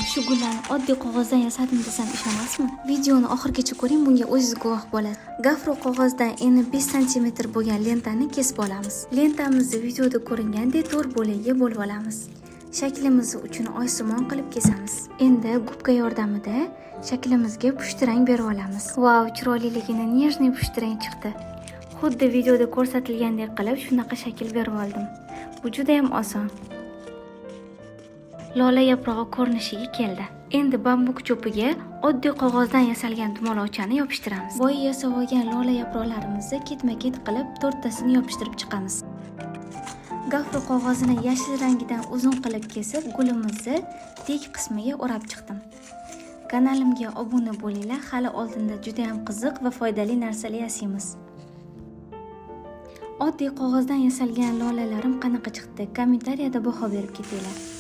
shu gullarni oddiy qog'ozdan yasadim desam ishonasizmi? Videoni oxirigacha ko'ring, bunga o'zingiz guvoh bo'lasiz. Gafro qog'ozdan eni 5 sm bo'lgan lentani kesib olamiz. Lentamizni videoda ko'ringandek 4 bo'lakga bo'lib olamiz. Shaklimizni uchini oysimon qilib kesamiz. Endi gubka yordamida shaklimizga pushtirang berib olamiz. Vau, chiroyliligini nejniy pushtirang chiqdi. Xuddi videoda ko'rsatilgandek qilib shunaqa shakl berib oldim. Bu juda ham oson. Lola yaprog'i ko'rinishiga keldi. Endi bambuk cho'piga oddiy qog'ozdan yasalgan dumaloqchani yopishtiramiz. Boya yasab olgan lola yaproqlarimizni ketma-ket qilib 4 tasini yopishtirib chiqamiz. Gafro qog'ozini yashil rangidan uzun qilib kesib, gulimizni tek qismiga o'rab chiqdim. Kanalimga obuna bo'linglar, hali oldinda juda ham qiziq va foydali narsalar yasaymiz. Oddiy qog'ozdan yasalgan lolalarim qanaqa chiqdi? Kommentariyada baho berib ketinglar.